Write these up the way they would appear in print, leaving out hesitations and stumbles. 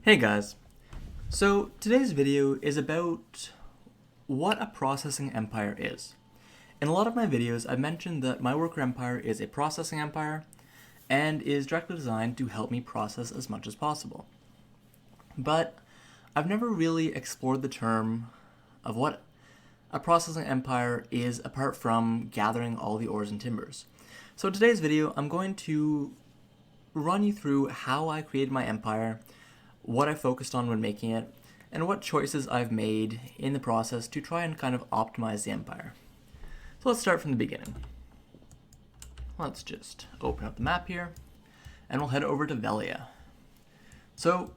Hey guys, so today's video is about what a processing empire is. In a lot of my videos, I've mentioned that my worker empire is a processing empire and is directly designed to help me process as much as possible. But I've never really explored the term of what a processing empire is apart from gathering all the ores and timbers. So in today's video, I'm going to run you through how I created my empire, what I focused on when making it, and what choices I've made in the process to try and kind of optimize the empire. So let's start from the beginning. Let's just open up the map here, and we'll head over to Velia. So,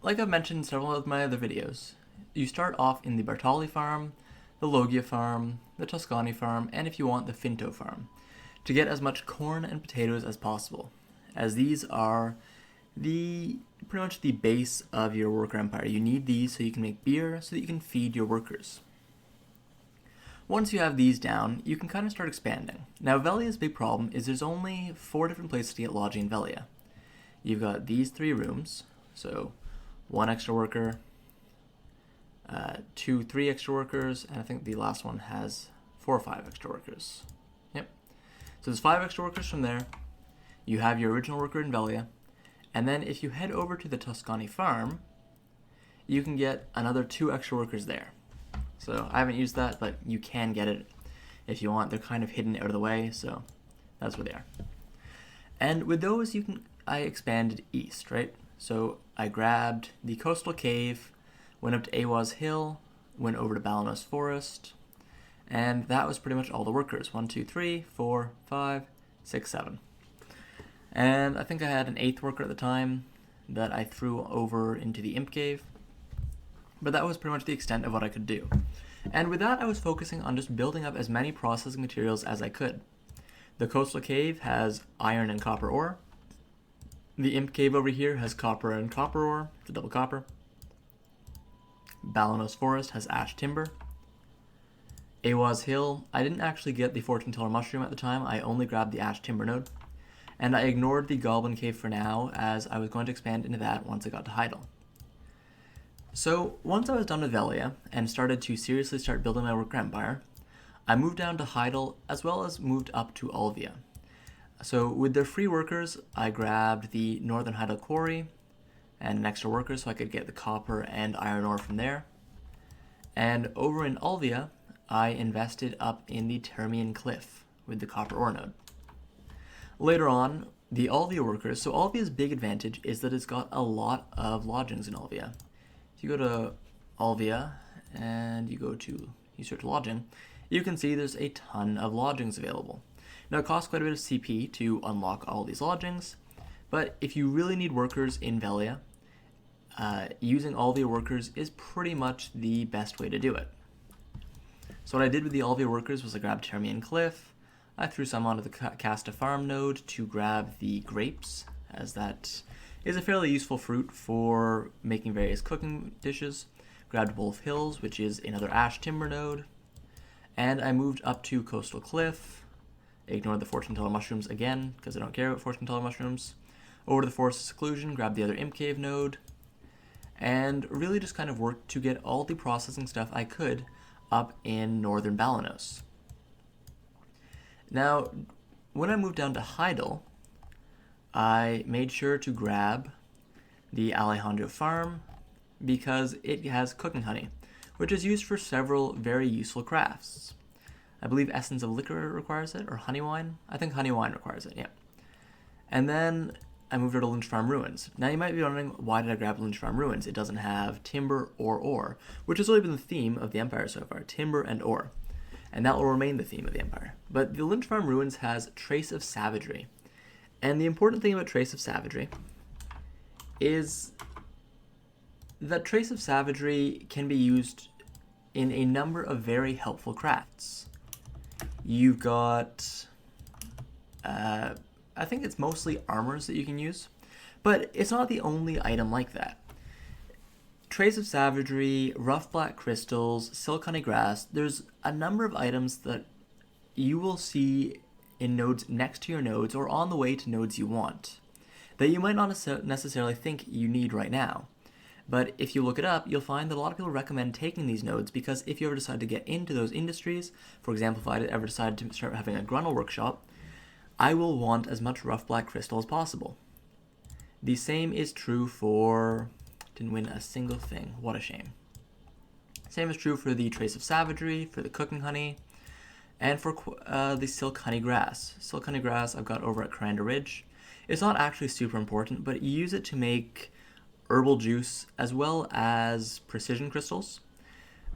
like I've mentioned in several of my other videos, you start off in the Bartali farm, the Logia farm, the Toscani farm, and if you want, the Finto farm, to get as much corn and potatoes as possible, as these are pretty much the base of your worker empire. You need these so you can make beer, so that you can feed your workers. Once you have these down, you can kind of start expanding. Now, Velia's big problem is there's only 4 different places to get lodging in Velia. You've got these 3 rooms, so 1 extra worker, 3 extra workers, and I think the last one has 4 or 5 extra workers. Yep. So there's 5 extra workers from there. You have your original worker in Velia. And then if you head over to the Toscani farm, you can get another 2 extra workers there. So I haven't used that, but you can get it if you want. They're kind of hidden out of the way, so that's where they are. And with those, I expanded east, right? So I grabbed the coastal cave, went up to Awaz Hill, went over to Balanos Forest, and that was pretty much all the workers. 1, 2, 3, 4, 5, 6, 7. And I think I had an 8th worker at the time that I threw over into the Imp Cave. But that was pretty much the extent of what I could do. And with that, I was focusing on just building up as many processing materials as I could. The Coastal Cave has iron and copper ore. The Imp Cave over here has copper and copper ore, it's a double copper. Balanos Forest has ash timber. Awaz Hill, I didn't actually get the fortune teller mushroom at the time, I only grabbed the ash timber node. And I ignored the Goblin Cave for now, as I was going to expand into that once I got to Heidel. So, once I was done with Velia, and started to seriously start building my worker empire, I moved down to Heidel, as well as moved up to Alvia. So, with their free workers, I grabbed the Northern Heidel Quarry, and an extra worker so I could get the copper and iron ore from there. And over in Alvia, I invested up in the Termian Cliff, with the copper ore node. Later on, the Alvia workers, so Alvia's big advantage is that it's got a lot of lodgings in Alvia. If you go to Alvia and you search lodging, you can see there's a ton of lodgings available. Now it costs quite a bit of CP to unlock all these lodgings, but if you really need workers in Velia, using Alvia workers is pretty much the best way to do it. So what I did with the Alvia workers was I grabbed Termian Cliff, I threw some onto the Casta Farm node to grab the grapes, as that is a fairly useful fruit for making various cooking dishes. Grabbed Wolf Hills, which is another ash timber node. And I moved up to Coastal Cliff, ignored the fortune teller mushrooms again, because I don't care about fortune teller mushrooms. Over to the Forest of Seclusion, grabbed the other Imp Cave node, and really just kind of worked to get all the processing stuff I could up in northern Balanos. Now, when I moved down to Heidel, I made sure to grab the Alejandro farm because it has cooking honey, which is used for several very useful crafts. I believe Essence of Liquor requires it, or Honey Wine? I think Honey Wine requires it, yeah. And then I moved over to Lynch Farm Ruins. Now you might be wondering, why did I grab Lynch Farm Ruins? It doesn't have timber or ore, which has really been the theme of the Empire so far, timber and ore. And that will remain the theme of the Empire. But the Lynch Farm Ruins has Trace of Savagery. And the important thing about Trace of Savagery is that Trace of Savagery can be used in a number of very helpful crafts. You've got, I think it's mostly armors that you can use, but it's not the only item like that. Trace of Savagery, Rough Black Crystals, Silk Honey Grass, there's a number of items that you will see in nodes next to your nodes or on the way to nodes you want that you might not necessarily think you need right now. But if you look it up, you'll find that a lot of people recommend taking these nodes because if you ever decide to get into those industries, for example, if I ever decide to start having a Grunnel workshop, I will want as much rough black crystal as possible. The same is true for... didn't win a single thing. What a shame. Same is true for the Trace of Savagery, for the Cooking Honey, and for the Silk Honey Grass. Silk Honey Grass I've got over at Coranda Ridge. It's not actually super important, but you use it to make herbal juice as well as precision crystals,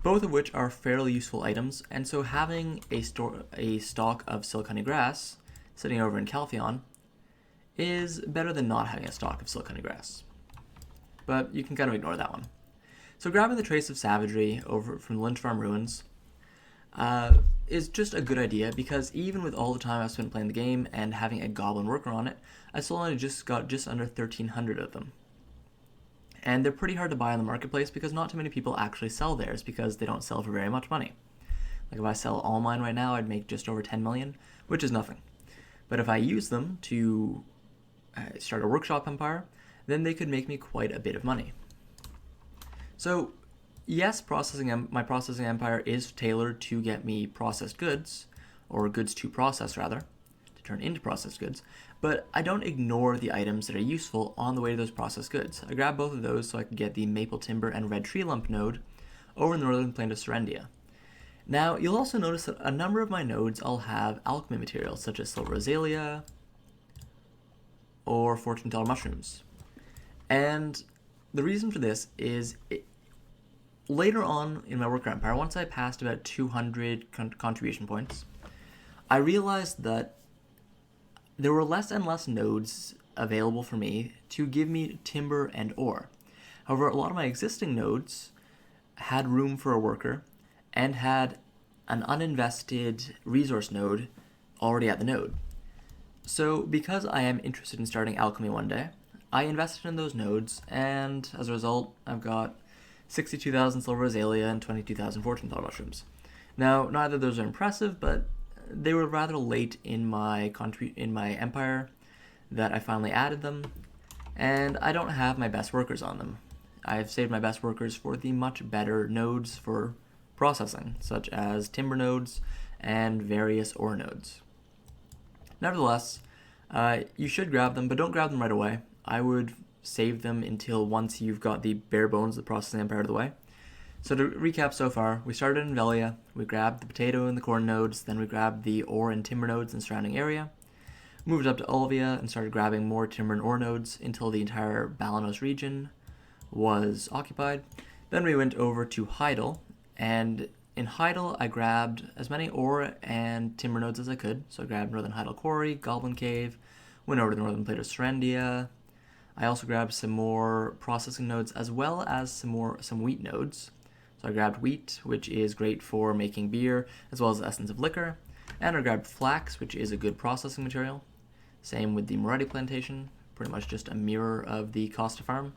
both of which are fairly useful items, and so having a stock of Silk Honey Grass sitting over in Calpheon is better than not having a stock of Silk Honey Grass. But you can kind of ignore that one. So grabbing the Trace of Savagery over from the Lynch Farm Ruins is just a good idea because even with all the time I've spent playing the game and having a goblin worker on it, I still only just got just under 1,300 of them. And they're pretty hard to buy on the marketplace because not too many people actually sell theirs because they don't sell for very much money. Like if I sell all mine right now, I'd make just over 10 million, which is nothing. But if I use them to start a workshop empire, then they could make me quite a bit of money. So yes, my processing empire is tailored to get me processed goods, or goods to process rather, to turn into processed goods, but I don't ignore the items that are useful on the way to those processed goods. I grab both of those so I can get the Maple Timber and Red Tree Lump node over in the northern plain of Serendia. Now, you'll also notice that a number of my nodes I'll have alchemy materials, such as Silver Azalea or Fortune Teller Mushrooms. And the reason for this is later on in my worker empire, once I passed about 200 contribution points, I realized that there were less and less nodes available for me to give me timber and ore. However, a lot of my existing nodes had room for a worker and had an uninvested resource node already at the node. So because I am interested in starting alchemy one day, I invested in those nodes, and as a result, I've got 62,000 Silver Azalea and 22,000 Fortune Teller Mushrooms. Now, neither of those are impressive, but they were rather late in my empire that I finally added them, and I don't have my best workers on them. I've saved my best workers for the much better nodes for processing, such as timber nodes and various ore nodes. Nevertheless, you should grab them, but don't grab them right away. I would save them until once you've got the bare bones of the processing empire out of the way. So to recap so far, we started in Velia, we grabbed the potato and the corn nodes, then we grabbed the ore and timber nodes in the surrounding area, moved up to Olivia and started grabbing more timber and ore nodes until the entire Balanos region was occupied. Then we went over to Heidel, and in Heidel I grabbed as many ore and timber nodes as I could. So I grabbed Northern Heidel Quarry, Goblin Cave, went over to the northern plate of Serendia. I also grabbed some more processing nodes as well as some wheat nodes. So I grabbed wheat, which is great for making beer, as well as the essence of liquor. And I grabbed flax, which is a good processing material. Same with the Moretti plantation, pretty much just a mirror of the Costa farm.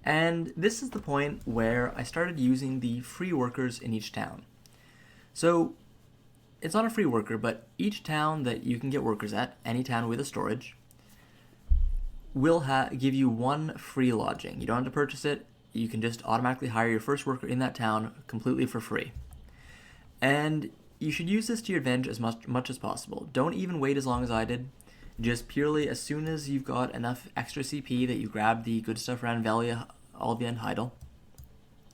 And this is the point where I started using the free workers in each town. So it's not a free worker, but each town that you can get workers at, any town with a storage, will give you one free lodging. You don't have to purchase it. You can just automatically hire your first worker in that town completely for free. And you should use this to your advantage as much as possible. Don't even wait as long as I did. Just purely as soon as you've got enough extra CP that you grab the good stuff around Velia, Olivia, and Heidel,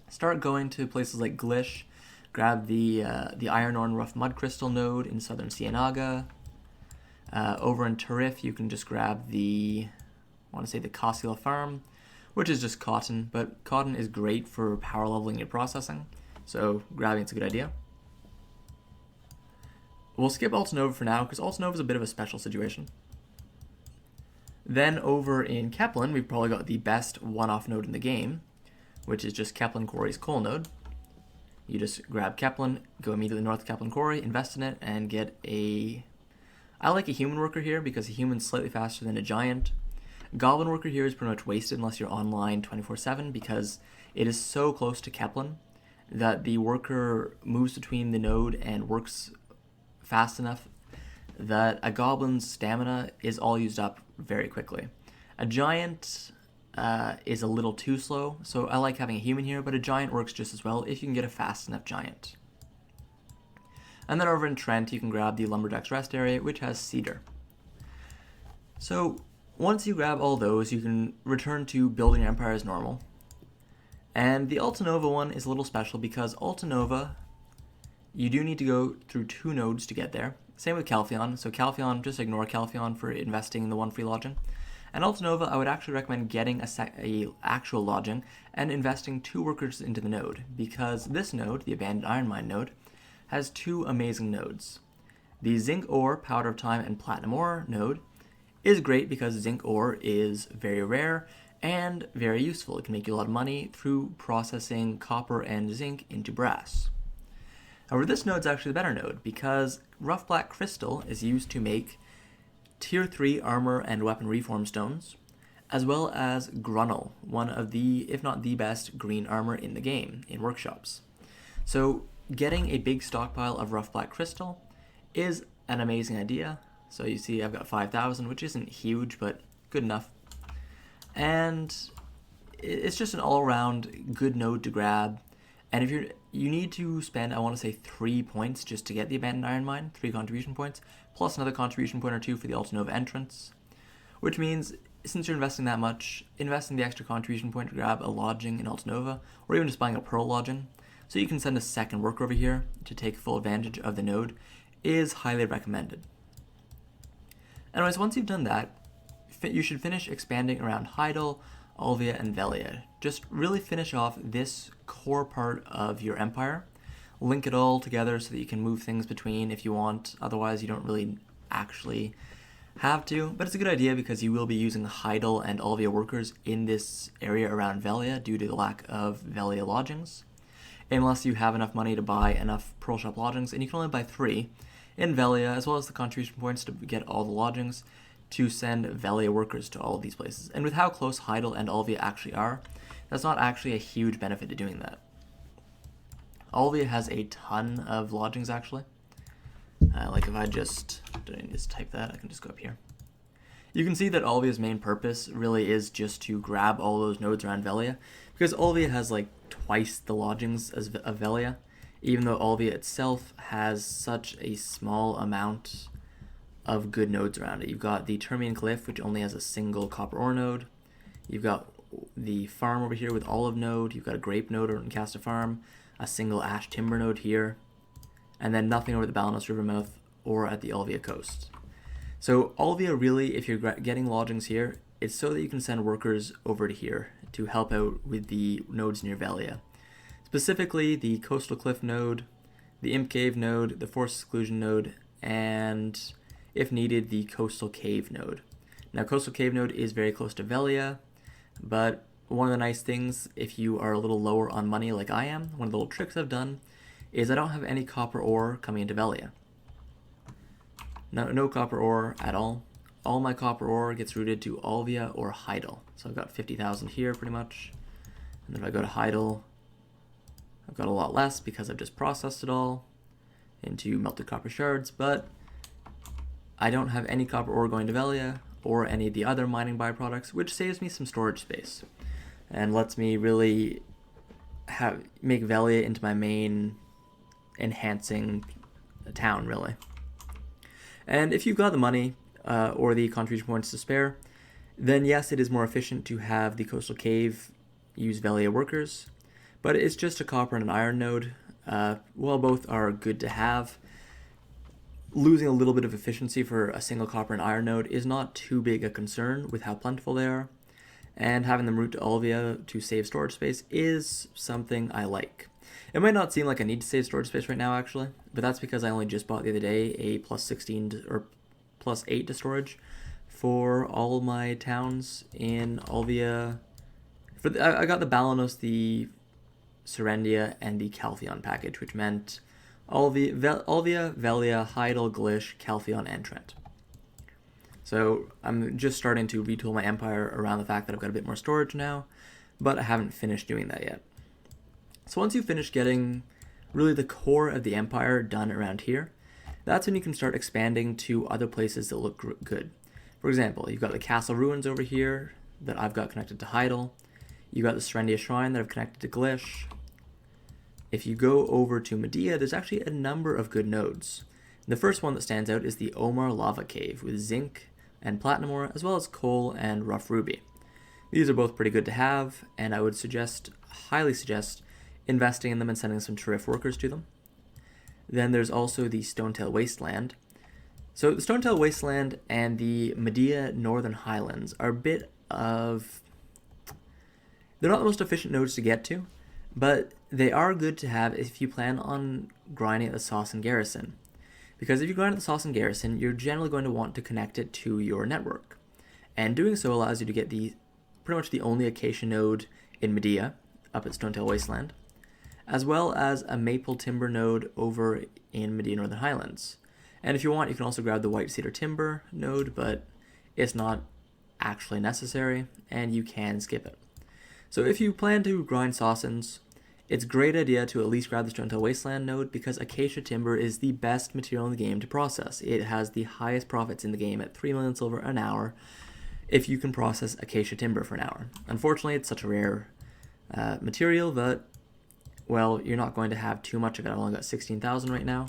start going to places like Glish, grab the Iron Ore and Rough Mud Crystal node in southern Cienaga. Over in Tarif, you can just grab the Cossula farm, which is just cotton, but cotton is great for power leveling and processing, so grabbing it's a good idea. We'll skip Alta Nova for now, because Alta Nova is a bit of a special situation. Then over in Keplen, we've probably got the best one-off node in the game, which is just Keplen Quarry's coal node. You just grab Keplen, go immediately north to Keplen Quarry, invest in it, and get a... I like a human worker here, because a human's slightly faster than a giant. Goblin worker here is pretty much wasted unless you're online 24/7, because it is so close to Keplen that the worker moves between the node and works fast enough that a goblin's stamina is all used up very quickly. A giant is a little too slow, so I like having a human here, but a giant works just as well if you can get a fast enough giant. And then over in Trent, you can grab the Lumberjack's Rest area, which has cedar. So once you grab all those, you can return to building your empire as normal. And the Alta Nova one is a little special because Alta Nova, you do need to go through 2 nodes to get there. Same with Calpheon. So Calpheon, just ignore Calpheon for investing in the 1 free lodging. And Alta Nova, I would actually recommend getting a actual lodging and investing 2 workers into the node, because this node, the Abandoned Iron Mine node, has 2 amazing nodes. The Zinc Ore, Powder of Time, and Platinum Ore node is great because zinc ore is very rare and very useful. It can make you a lot of money through processing copper and zinc into brass. However, this node is actually the better node because rough black crystal is used to make tier 3 armor and weapon reform stones, as well as Grunnel, one of the, if not the best, green armor in the game, in workshops. So getting a big stockpile of rough black crystal is an amazing idea. So you see I've got 5,000, which isn't huge, but good enough. And it's just an all-around good node to grab. And if you need to spend, I want to say 3 points just to get the Abandoned Iron Mine, 3 contribution points, plus another contribution point or 2 for the Alta Nova entrance. Which means, since you're investing that much, invest in the extra contribution point to grab a lodging in Alta Nova, or even just buying a pearl lodging, so you can send a second worker over here to take full advantage of the node, is highly recommended. Anyways, once you've done that, you should finish expanding around Heidel, Alvia, and Velia. Just really finish off this core part of your empire. Link it all together so that you can move things between if you want. Otherwise, you don't really actually have to. But it's a good idea because you will be using Heidel and Alvia workers in this area around Velia due to the lack of Velia lodgings. Unless you have enough money to buy enough Pearl Shop lodgings, and you can only buy 3 in Velia, as well as the contribution points to get all the lodgings to send Velia workers to all of these places. And with how close Heidel and Alvia actually are, that's not actually a huge benefit to doing that. Alvia has a ton of lodgings, actually. Like if I just type that, I can just go up here. You can see that Alvia's main purpose really is just to grab all those nodes around Velia, because Alvia has like twice the lodgings as of Velia, even though Alvia itself has such a small amount of good nodes around it. You've got the Termian Cliff, which only has a single copper ore node. You've got the farm over here with olive node. You've got a grape node over in Casta Farm, a single ash timber node here, and then nothing over the Balanos River mouth or at the Alvia coast. So Alvia really, if you're getting lodgings here, it's so that you can send workers over to here to help out with the nodes near Velia. Specifically, the Coastal Cliff node, the Imp Cave node, the Forced Seclusion node, and, if needed, the Coastal Cave node. Now, Coastal Cave node is very close to Velia, but one of the nice things, if you are a little lower on money like I am, one of the little tricks I've done, is I don't have any copper ore coming into Velia. No copper ore at all. All my copper ore gets routed to Alvia or Heidel. So I've got 50,000 here, pretty much. And then if I go to Heidel, I've got a lot less because I've just processed it all into melted copper shards, but I don't have any copper ore going to Velia or any of the other mining byproducts, which saves me some storage space and lets me really make Velia into my main enhancing town, really. And if you've got the money or the contribution points to spare, then yes, it is more efficient to have the Coastal Cave use Velia workers, but it's just a copper and an iron node. While both are good to have, losing a little bit of efficiency for a single copper and iron node is not too big a concern with how plentiful they are, and having them route to Alvia to save storage space is something I like. It might not seem like I need to save storage space right now, actually, but that's because I only just bought the other day a plus 16 or plus 8 to storage for all my towns in Alvia. I got the Balanos, the Serendia, and the Calpheon package, which meant Alvia, Velia, Heidel, Glish, Calpheon, and Trent. So I'm just starting to retool my empire around the fact that I've got a bit more storage now, but I haven't finished doing that yet. So once you finish getting really the core of the empire done around here, that's when you can start expanding to other places that look good. For example, you've got the castle ruins over here, that I've got connected to Heidel. You got the Serendia Shrine that I've connected to Glish. If you go over to Medea, there's actually a number of good nodes. The first one that stands out is the Omar Lava Cave with zinc and platinum ore, as well as coal and rough ruby. These are both pretty good to have, and I would highly suggest, investing in them and sending some Terrific workers to them. Then there's also the Stonetail Wasteland. So the Stonetail Wasteland and the Medea Northern Highlands are a bit of... They're not the most efficient nodes to get to, but they are good to have if you plan on grinding at the Sassan Garrison. Because if you grind at the Sassan Garrison, you're generally going to want to connect it to your network. And doing so allows you to get pretty much the only Acacia node in Medea, up at Stonetail Wasteland, as well as a Maple Timber node over in Medea Northern Highlands. And if you want, you can also grab the White Cedar Timber node, but it's not actually necessary, and you can skip it. So if you plan to grind Sassans, it's a great idea to at least grab the Stonetail Wasteland node because Acacia Timber is the best material in the game to process. It has the highest profits in the game at 3 million silver an hour if you can process Acacia Timber for an hour. Unfortunately, it's such a rare material that, well, you're not going to have too much of it. I've only got 16,000 right now,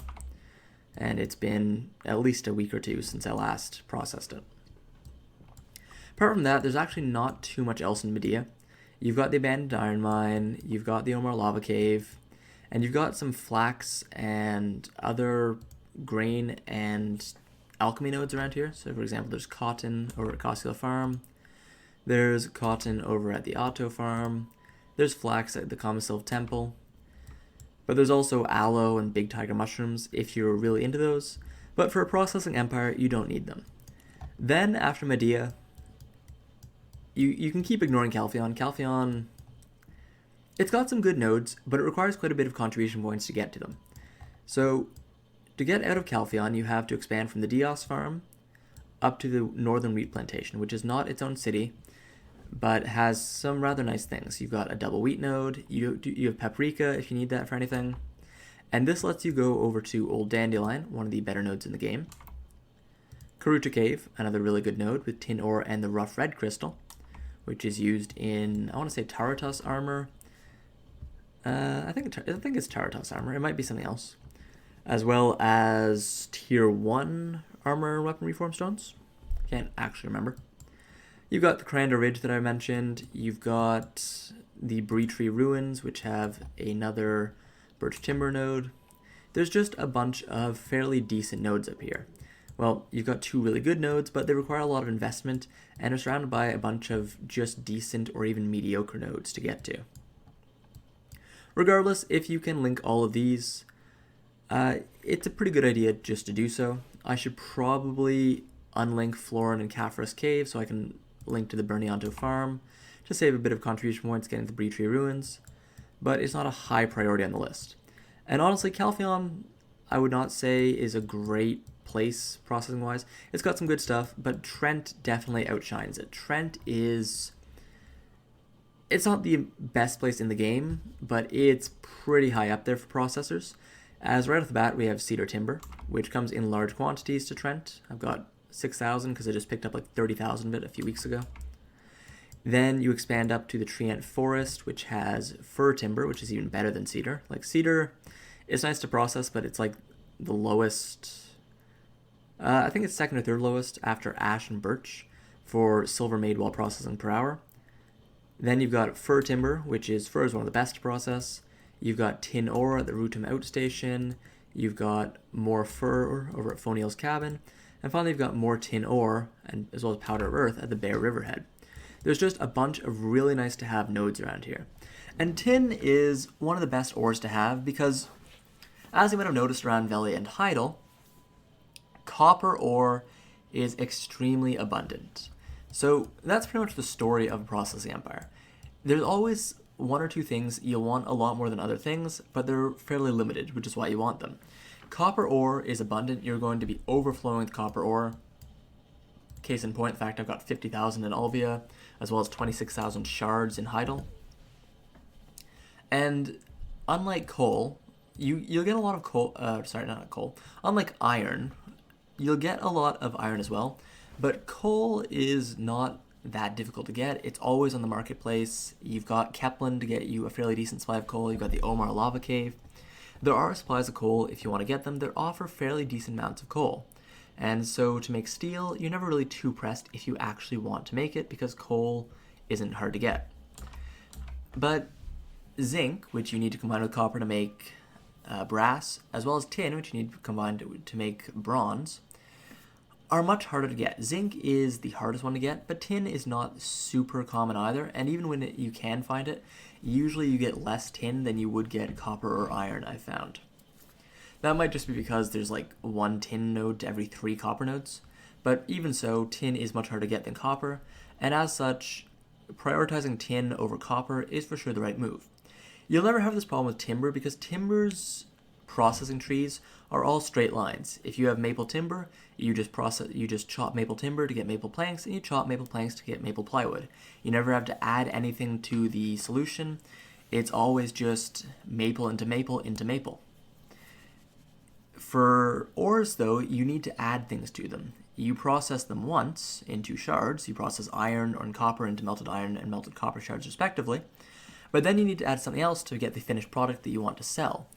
and it's been at least a week or two since I last processed it. Apart from that, there's actually not too much else in Medea. You've got the Abandoned Iron Mine, you've got the Omar Lava Cave, and you've got some flax and other grain and alchemy nodes around here. So for example, there's cotton over at Coscula Farm, there's cotton over at the Otto Farm, there's flax at the Kamisilv Temple, but there's also aloe and big tiger mushrooms if you're really into those, but for a processing empire, you don't need them. Then after Medea, you can keep ignoring Calpheon. Calpheon, it's got some good nodes, but it requires quite a bit of contribution points to get to them. So to get out of Calpheon, you have to expand from the Dios farm up to the Northern Wheat Plantation, which is not its own city, but has some rather nice things. You've got a double wheat node, you have paprika if you need that for anything, and this lets you go over to Old Dandelion, one of the better nodes in the game. Karuta Cave, another really good node with tin ore and the rough red crystal, which is used in, I want to say, Taratus armor. I think it's Taratus armor. It might be something else. As well as Tier 1 armor and weapon reform stones. Can't actually remember. You've got the Cranda Ridge that I mentioned. You've got the Bree Tree Ruins, which have another Birch Timber node. There's just a bunch of fairly decent nodes up here. Well, you've got two really good nodes, but they require a lot of investment and are surrounded by a bunch of just decent or even mediocre nodes to get to. Regardless, if you can link all of these, it's a pretty good idea just to do so. I should probably unlink Florin and Caphras Cave so I can link to the Bernianto farm to save a bit of contribution points getting to the Bree Tree Ruins, but it's not a high priority on the list. And honestly, Calpheon, I would not say is a great place processing wise. It's got some good stuff, but Trent definitely outshines it. Trent is, it's not the best place in the game, but it's pretty high up there for processors. As right off the bat, we have Cedar Timber, which comes in large quantities to Trent. I've got 6,000 because I just picked up like 30,000 of it a few weeks ago. Then you expand up to the Treant Forest, which has Fir Timber, which is even better than Cedar. Like Cedar, it's nice to process, but it's like the lowest, I think it's second or third lowest after Ash and Birch for silver made while processing per hour. Then you've got Fir Timber, which is one of the best to process. You've got tin ore at the Rutum Outstation. You've got more fur over at Foniel's Cabin. And finally, you've got more tin ore, and as well as powder of earth at the Bear Riverhead. There's just a bunch of really nice to have nodes around here. And tin is one of the best ores to have because, as you might have noticed around Veli and Heidel, copper ore is extremely abundant. So that's pretty much the story of a processing empire. There's always one or two things you'll want a lot more than other things, but they're fairly limited, which is why you want them. Copper ore is abundant. You're going to be overflowing with copper ore. Case in point, in fact, I've got 50,000 in Alvia, as well as 26,000 shards in Heidel. And unlike coal, you'll get a lot of coal, unlike iron, you'll get a lot of iron as well, but coal is not that difficult to get. It's always on the marketplace. You've got Kepler to get you a fairly decent supply of coal. You've got the Omar Lava Cave. There are supplies of coal if you want to get them. They offer fairly decent amounts of coal. And so to make steel, you're never really too pressed if you actually want to make it, because coal isn't hard to get. But zinc, which you need to combine with copper to make brass, as well as tin, which you need to combine to make bronze, are much harder to get. Zinc is the hardest one to get, but tin is not super common either, and even when you can find it, usually you get less tin than you would get copper or iron, I've found. That might just be because there's like one tin node to every 3 copper nodes, but even so, tin is much harder to get than copper, and as such, prioritizing tin over copper is for sure the right move. You'll never have this problem with timber because timber's processing trees are all straight lines. If you have maple timber, you just chop maple timber to get maple planks, and you chop maple planks to get maple plywood. You never have to add anything to the solution. It's always just maple into maple into maple. For ores, though, you need to add things to them. You process them once into shards. You process iron and copper into melted iron and melted copper shards, respectively. But then you need to add something else to get the finished product that you want to sell.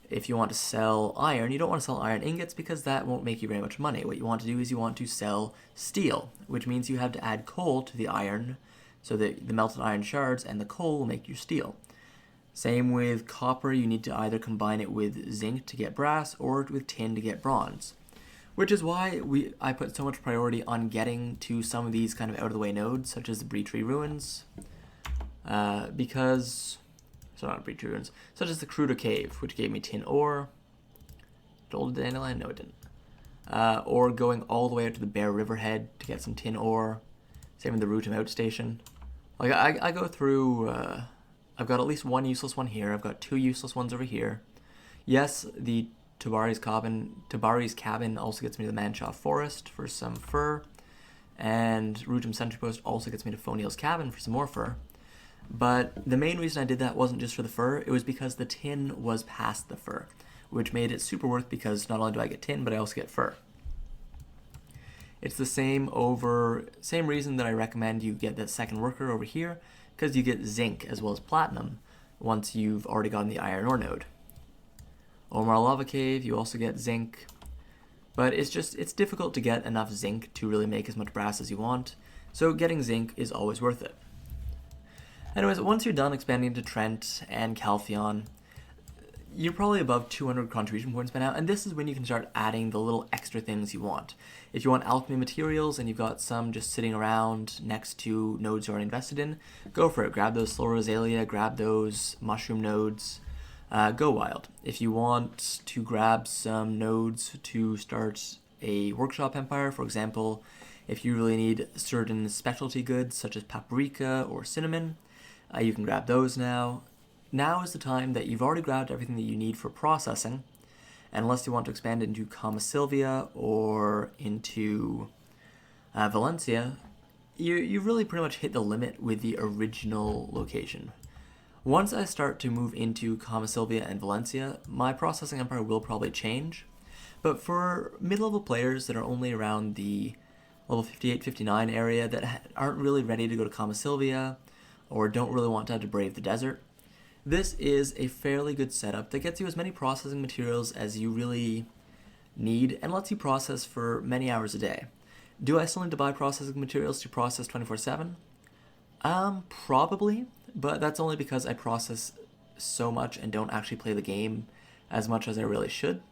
If you want to sell iron, you don't want to sell iron ingots because that won't make you very much money. What you want to do is you want to sell steel, which means you have to add coal to the iron, so that the melted iron shards and the coal will make your steel. Same with copper, you need to either combine it with zinc to get brass or with tin to get bronze. Which is why I put so much priority on getting to some of these kind of out-of-the-way nodes, such as the Bree Tree Ruins, such as the Cruda Cave, which gave me tin ore. Did Dandelion? No, it didn't. Or going all the way out to the Bear River Head to get some tin ore. Same with the Root 'em Out station. Like, I go through, I've got at least one useless one here. I've got 2 useless ones over here. Yes, the Tabari's Cabin also gets me to the Manshaw Forest for some fur. And Rootum Sentry Post also gets me to Fonil's Cabin for some more fur. But the main reason I did that wasn't just for the fur, it was because the tin was past the fur, which made it super worth because not only do I get tin, but I also get fur. It's the same reason that I recommend you get that second worker over here, because you get zinc as well as platinum once you've already gotten the iron ore node. Omar Lava Cave, you also get zinc, but it's difficult to get enough zinc to really make as much brass as you want, so getting zinc is always worth it. Anyways, once you're done expanding to Trent and Caltheon, you're probably above 200 contribution points by now, and this is when you can start adding the little extra things you want. If you want alchemy materials and you've got some just sitting around next to nodes you're already invested in, go for it. Grab those Slow Rosalia, grab those mushroom nodes, go wild. If you want to grab some nodes to start a workshop empire, for example, if you really need certain specialty goods such as paprika or cinnamon, you can grab those now. Now is the time that you've already grabbed everything that you need for processing, and unless you want to expand it into Kama Silvia or into Valencia, you've really pretty much hit the limit with the original location. Once I start to move into Kama Silvia and Valencia, my processing empire will probably change, but for mid-level players that are only around the level 58, 59 area that aren't really ready to go to Kama Silvia, or don't really want to have to brave the desert, this is a fairly good setup that gets you as many processing materials as you really need and lets you process for many hours a day. Do I still need to buy processing materials to process 24/7? Probably, but that's only because I process so much and don't actually play the game as much as I really should.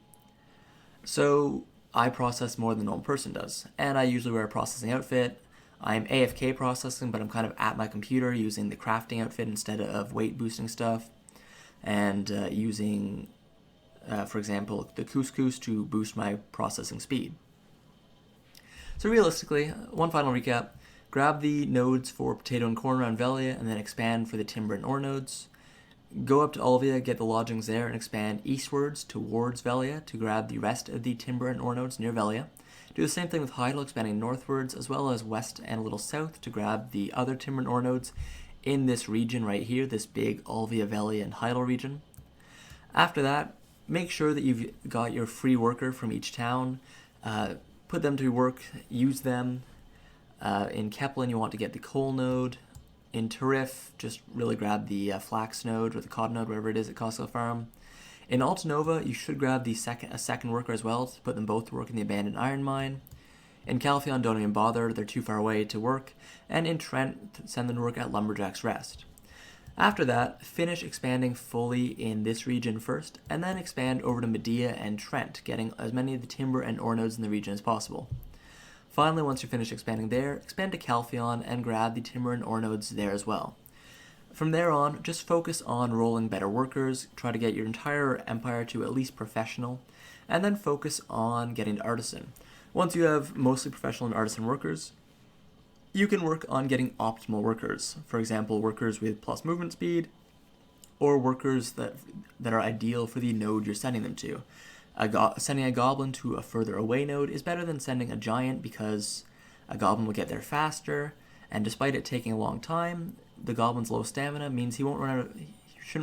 So I process more than a normal person does, and I usually wear a processing outfit. I'm AFK processing, but I'm kind of at my computer using the crafting outfit instead of weight boosting stuff, and using, for example, the couscous to boost my processing speed. So realistically, one final recap, grab the nodes for potato and corn around Velia, and then expand for the timber and ore nodes. Go up to Olvia, get the lodgings there, and expand eastwards towards Velia to grab the rest of the timber and ore nodes near Velia. Do the same thing with Heidel, expanding northwards, as well as west and a little south to grab the other timber and ore nodes in this region right here, this big Olvia, Velia, and Heidel region. After that, make sure that you've got your free worker from each town. Put them to work, use them, In Kepler, you want to get the coal node. In Tarif, just really grab the flax node or the cotton node, wherever it is at Costco Farm. In Alta Nova, you should grab a second worker as well to put them both to work in the abandoned iron mine. In Calpheon, don't even bother, they're too far away to work. And in Trent, send them to work at Lumberjack's Rest. After that, finish expanding fully in this region first, and then expand over to Medea and Trent, getting as many of the timber and ore nodes in the region as possible. Finally, once you're finished expanding there, expand to Calpheon and grab the timber and ore nodes there as well. From there on, just focus on rolling better workers, try to get your entire empire to at least professional, and then focus on getting to artisan. Once you have mostly professional and artisan workers, you can work on getting optimal workers. For example, workers with plus movement speed, or workers that are ideal for the node you're sending them to. Sending a goblin to a further away node is better than sending a giant because a goblin will get there faster, and despite it taking a long time, the goblin's low stamina means he shouldn't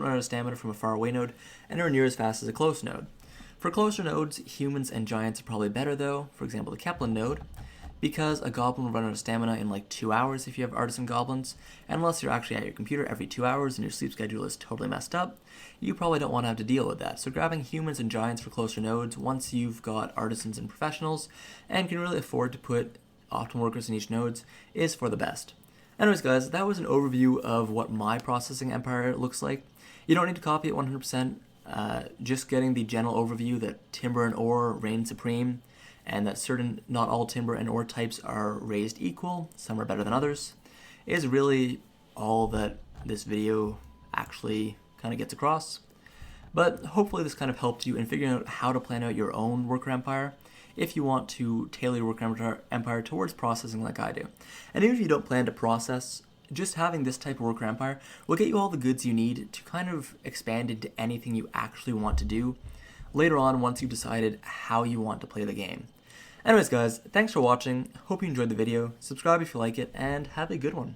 run out of stamina from a far away node and are near as fast as a close node. For closer nodes, humans and giants are probably better though, for example the Kepler node, because a goblin will run out of stamina in like 2 hours if you have artisan goblins, and unless you're actually at your computer every 2 hours and your sleep schedule is totally messed up, you probably don't want to have to deal with that. So grabbing humans and giants for closer nodes once you've got artisans and professionals and can really afford to put optimal workers in each nodes is for the best. Anyways guys, that was an overview of what my processing empire looks like. You don't need to copy it 100%, just getting the general overview that timber and ore reign supreme, and that not all timber and ore types are raised equal, some are better than others, is really all that this video actually kind of gets across. But hopefully this kind of helped you in figuring out how to plan out your own worker empire if you want to tailor your worker empire towards processing like I do. And even if you don't plan to process, just having this type of worker empire will get you all the goods you need to kind of expand into anything you actually want to do later on once you've decided how you want to play the game. Anyways guys, thanks for watching, hope you enjoyed the video, subscribe if you like it, and have a good one.